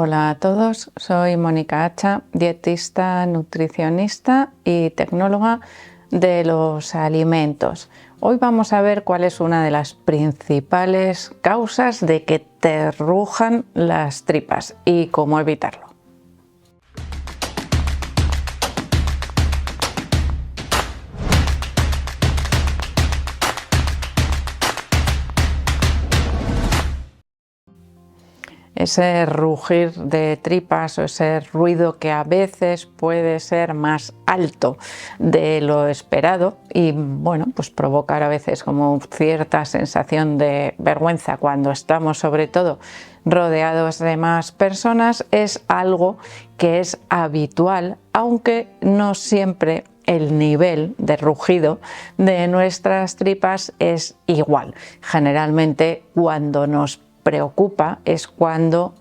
Hola a todos, soy Mónica Hacha, dietista, nutricionista y tecnóloga de los alimentos. Hoy vamos a ver cuál es una de las principales causas de que te rujan las tripas y cómo evitarlo. Ese rugir de tripas o ese ruido que a veces puede ser más alto de lo esperado y bueno, pues provocar a veces como cierta sensación de vergüenza cuando estamos sobre todo rodeados de más personas, es algo que es habitual, aunque no siempre el nivel de rugido de nuestras tripas es igual. Generalmente cuando nos preocupa es cuando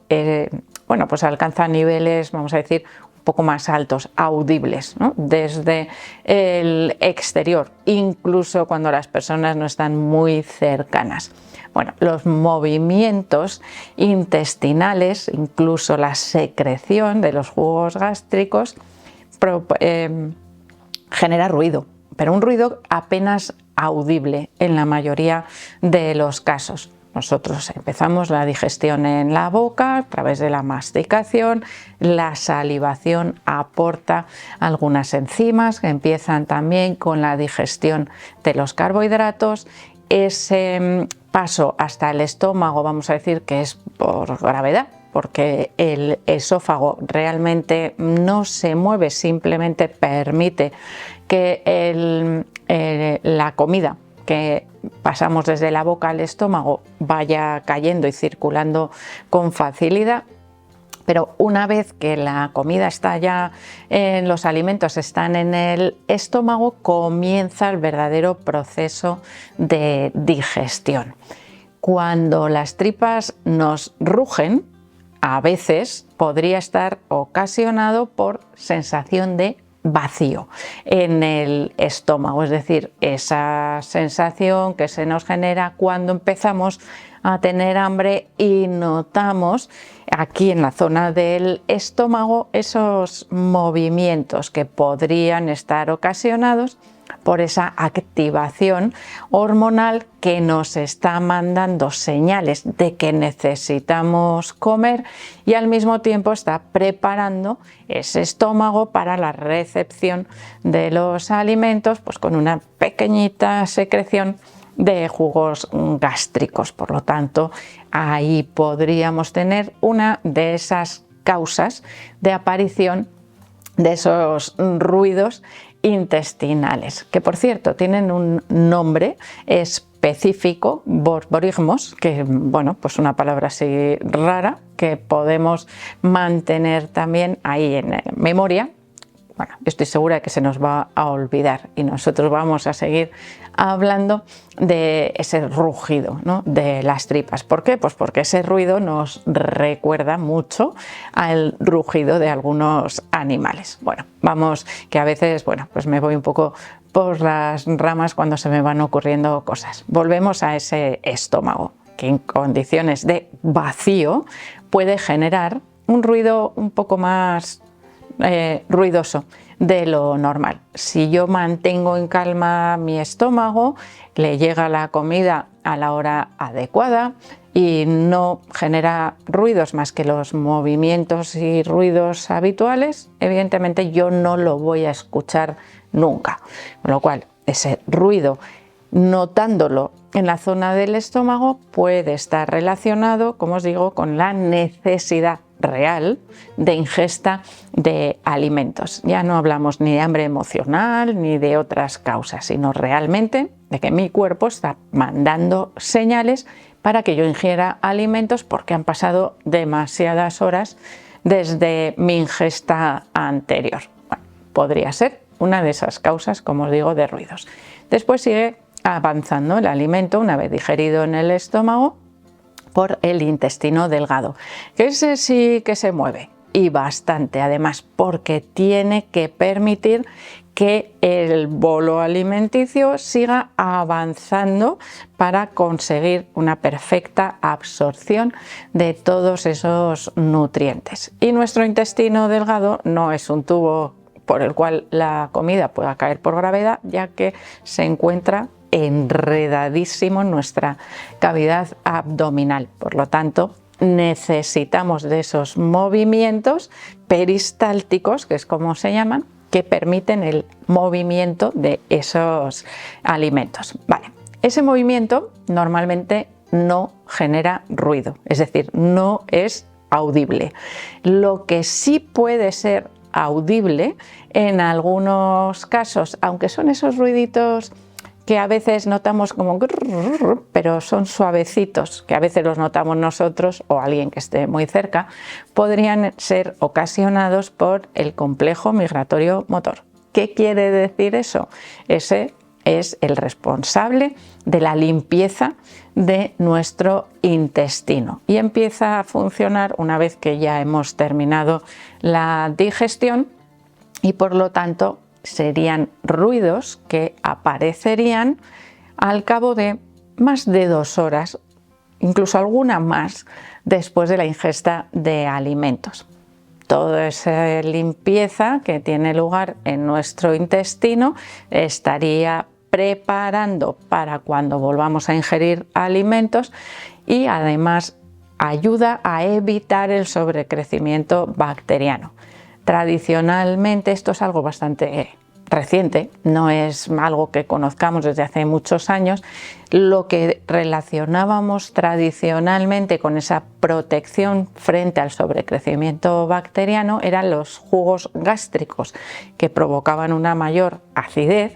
bueno, pues alcanza niveles, vamos a decir, un poco más altos, audibles, ¿no? Desde el exterior, incluso cuando las personas no están muy cercanas. Bueno, los movimientos intestinales, incluso la secreción de los jugos gástricos, genera ruido, pero un ruido apenas audible en la mayoría de los casos. Nosotros empezamos la digestión en la boca a través de la masticación, la salivación aporta algunas enzimas que empiezan también con la digestión de los carbohidratos. Ese paso hasta el estómago, vamos a decir que es por gravedad, porque el esófago realmente no se mueve, simplemente permite que la comida que pasamos desde la boca al estómago vaya cayendo y circulando con facilidad. Pero una vez que la comida está ya los alimentos están en el estómago, comienza el verdadero proceso de digestión. Cuando las tripas nos rugen, a veces podría estar ocasionado por sensación de vacío en el estómago, es decir, esa sensación que se nos genera cuando empezamos a tener hambre y notamos aquí en la zona del estómago esos movimientos que podrían estar ocasionados por esa activación hormonal que nos está mandando señales de que necesitamos comer y al mismo tiempo está preparando ese estómago para la recepción de los alimentos, pues con una pequeñita secreción de jugos gástricos. Por lo tanto, ahí podríamos tener una de esas causas de aparición de esos ruidos intestinales, que por cierto tienen un nombre específico, borborigmos, que bueno, pues una palabra así rara que podemos mantener también ahí en memoria. Bueno, yo estoy segura de que se nos va a olvidar y nosotros vamos a seguir hablando de ese rugido, ¿no?, de las tripas. ¿Por qué? Pues porque ese ruido nos recuerda mucho al rugido de algunos animales. Bueno, vamos, que a veces, bueno, pues me voy un poco por las ramas cuando se me van ocurriendo cosas. Volvemos a ese estómago, que en condiciones de vacío puede generar un ruido un poco más ruidoso de lo normal. Si yo mantengo en calma mi estómago, le llega la comida a la hora adecuada y no genera ruidos más que los movimientos y ruidos habituales, evidentemente yo no lo voy a escuchar nunca. Con lo cual, ese ruido, notándolo en la zona del estómago, puede estar relacionado, como os digo, con la necesidad real de ingesta de alimentos. Ya no hablamos ni de hambre emocional ni de otras causas, sino realmente de que mi cuerpo está mandando señales para que yo ingiera alimentos porque han pasado demasiadas horas desde mi ingesta anterior. Bueno, podría ser una de esas causas, como os digo, de ruidos. Después sigue avanzando el alimento una vez digerido en el estómago por el intestino delgado, que ese sí que se mueve y bastante además, porque tiene que permitir que el bolo alimenticio siga avanzando para conseguir una perfecta absorción de todos esos nutrientes. Y nuestro intestino delgado no es un tubo por el cual la comida pueda caer por gravedad, ya que se encuentra enredadísimo en nuestra cavidad abdominal. Por lo tanto, necesitamos de esos movimientos peristálticos, que es como se llaman, que permiten el movimiento de esos alimentos. Vale, ese movimiento normalmente no genera ruido, es decir, no es audible. Lo que sí puede ser audible en algunos casos, aunque son esos ruiditos que a veces notamos como grrr, pero son suavecitos, que a veces los notamos nosotros o alguien que esté muy cerca, podrían ser ocasionados por el complejo migratorio motor. ¿Qué quiere decir eso? Ese es el responsable de la limpieza de nuestro intestino y empieza a funcionar una vez que ya hemos terminado la digestión y por lo tanto serían ruidos que aparecerían al cabo de más de 2 horas, incluso alguna más, después de la ingesta de alimentos. Toda esa limpieza que tiene lugar en nuestro intestino estaría preparando para cuando volvamos a ingerir alimentos y además ayuda a evitar el sobrecrecimiento bacteriano. Tradicionalmente, esto es algo bastante reciente, no es algo que conozcamos desde hace muchos años, lo que relacionábamos tradicionalmente con esa protección frente al sobrecrecimiento bacteriano eran los jugos gástricos, que provocaban una mayor acidez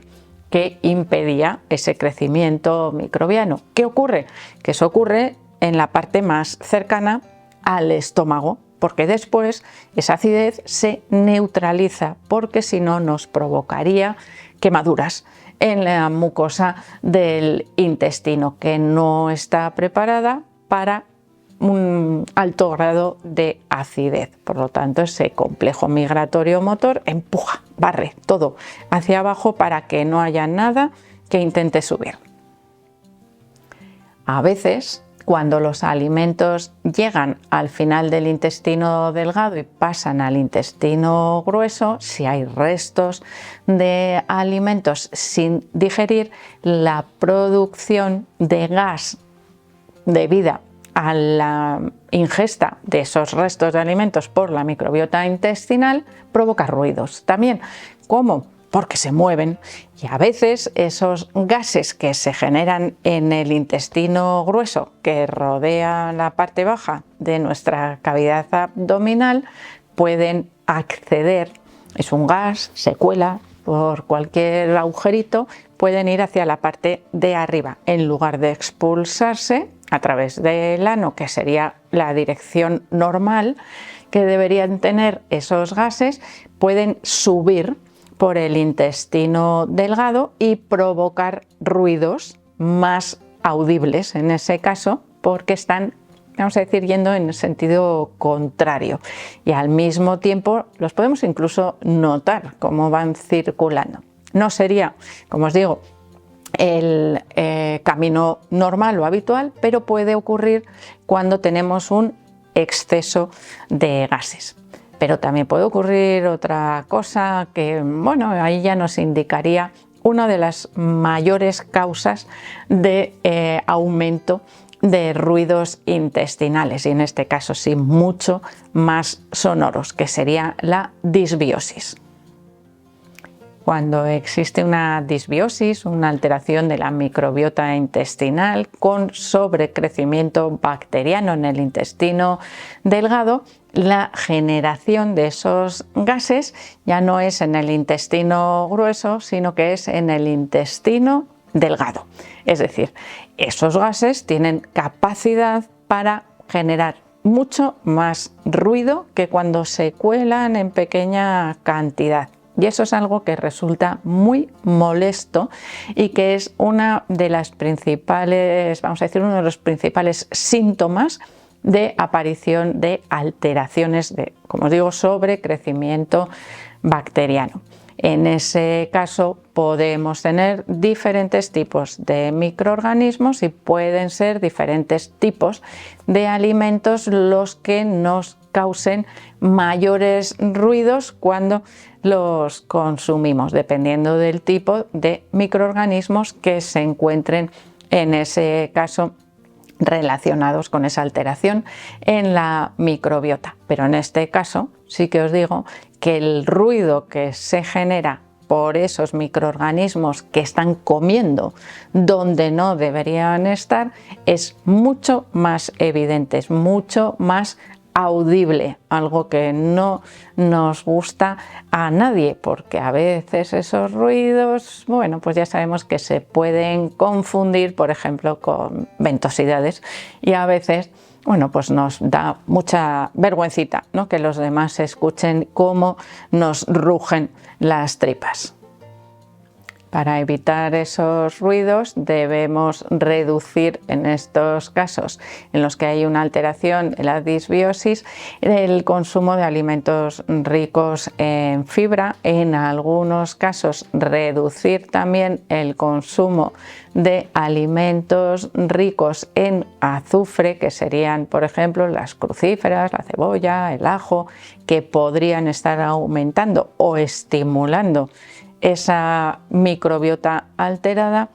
que impedía ese crecimiento microbiano. ¿Qué ocurre? Que eso ocurre en la parte más cercana al estómago, porque después esa acidez se neutraliza, porque si no nos provocaría quemaduras en la mucosa del intestino, que no está preparada para un alto grado de acidez. Por lo tanto, ese complejo migratorio motor empuja, barre todo hacia abajo para que no haya nada que intente subir. A veces, cuando los alimentos llegan al final del intestino delgado y pasan al intestino grueso, si hay restos de alimentos sin digerir, la producción de gas debido a la ingesta de esos restos de alimentos por la microbiota intestinal provoca ruidos. También, ¿cómo? Porque se mueven y a veces esos gases que se generan en el intestino grueso que rodea la parte baja de nuestra cavidad abdominal pueden acceder, es un gas, se cuela por cualquier agujerito, pueden ir hacia la parte de arriba en lugar de expulsarse a través del ano, que sería la dirección normal que deberían tener esos gases, pueden subir por el intestino delgado y provocar ruidos más audibles en ese caso, porque están, vamos a decir, yendo en el sentido contrario y al mismo tiempo los podemos incluso notar cómo van circulando. No sería, como os digo, el camino normal o habitual, pero puede ocurrir cuando tenemos un exceso de gases. Pero también puede ocurrir otra cosa que, bueno, ahí ya nos indicaría una de las mayores causas de aumento de ruidos intestinales, y en este caso sí mucho más sonoros, que sería la disbiosis. Cuando existe una disbiosis, una alteración de la microbiota intestinal con sobrecrecimiento bacteriano en el intestino delgado, la generación de esos gases ya no es en el intestino grueso, sino que es en el intestino delgado. Es decir, esos gases tienen capacidad para generar mucho más ruido que cuando se cuelan en pequeña cantidad. Y eso es algo que resulta muy molesto y que es una de las principales, vamos a decir, uno de los principales síntomas de aparición de alteraciones de, como os digo, sobrecrecimiento bacteriano. En ese caso podemos tener diferentes tipos de microorganismos y pueden ser diferentes tipos de alimentos los que nos causen mayores ruidos cuando los consumimos, dependiendo del tipo de microorganismos que se encuentren en ese caso relacionados con esa alteración en la microbiota. Pero en este caso sí que os digo que el ruido que se genera por esos microorganismos que están comiendo donde no deberían estar es mucho más evidente, es mucho más audible, algo que no nos gusta a nadie, porque a veces esos ruidos, bueno, pues ya sabemos que se pueden confundir, por ejemplo, con ventosidades, y a veces, bueno, pues nos da mucha vergüencita, ¿no?, que los demás escuchen cómo nos rugen las tripas. Para evitar esos ruidos debemos reducir, en estos casos en los que hay una alteración en la disbiosis, el consumo de alimentos ricos en fibra. En algunos casos reducir también el consumo de alimentos ricos en azufre, que serían, por ejemplo, las crucíferas, la cebolla, el ajo, que podrían estar aumentando o estimulando esa microbiota alterada.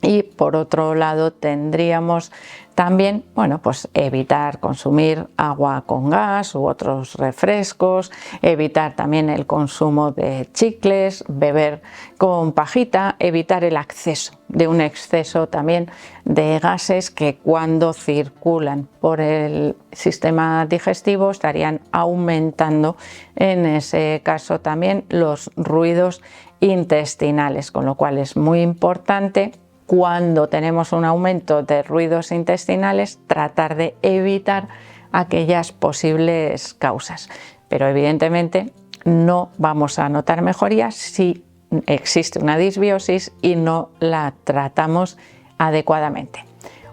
Y por otro lado tendríamos también, bueno, pues evitar consumir agua con gas u otros refrescos, evitar también el consumo de chicles, beber con pajita, evitar el acceso de un exceso también de gases que cuando circulan por el sistema digestivo estarían aumentando en ese caso también los ruidos intestinales, con lo cual es muy importante cuando tenemos un aumento de ruidos intestinales tratar de evitar aquellas posibles causas, pero evidentemente no vamos a notar mejoría si existe una disbiosis y no la tratamos adecuadamente.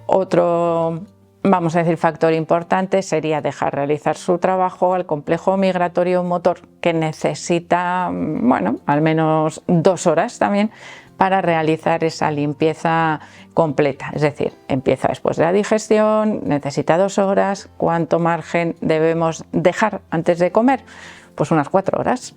Otro, vamos a decir, factor importante sería dejar realizar su trabajo al complejo migratorio motor, que necesita, bueno, al menos 2 horas también para realizar esa limpieza completa. Es decir, empieza después de la digestión, necesita 2 horas. ¿Cuánto margen debemos dejar antes de comer? Pues unas 4 horas,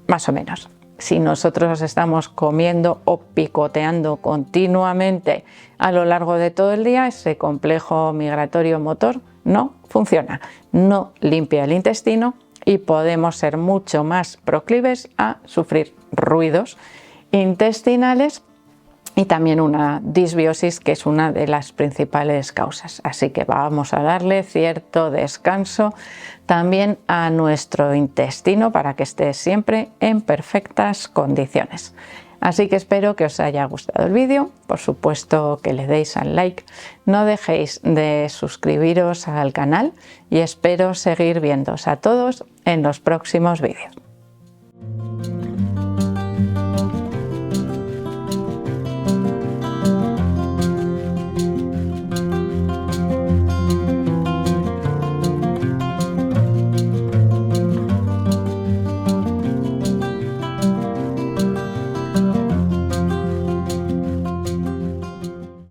más o menos. Si nosotros estamos comiendo o picoteando continuamente a lo largo de todo el día, ese complejo migratorio motor no funciona, no limpia el intestino y podemos ser mucho más proclives a sufrir ruidos intestinales y también una disbiosis, que es una de las principales causas. Así que vamos a darle cierto descanso también a nuestro intestino para que esté siempre en perfectas condiciones. Así que espero que os haya gustado el vídeo, por supuesto que le deis al like, no dejéis de suscribiros al canal y espero seguir viéndoos a todos en los próximos vídeos.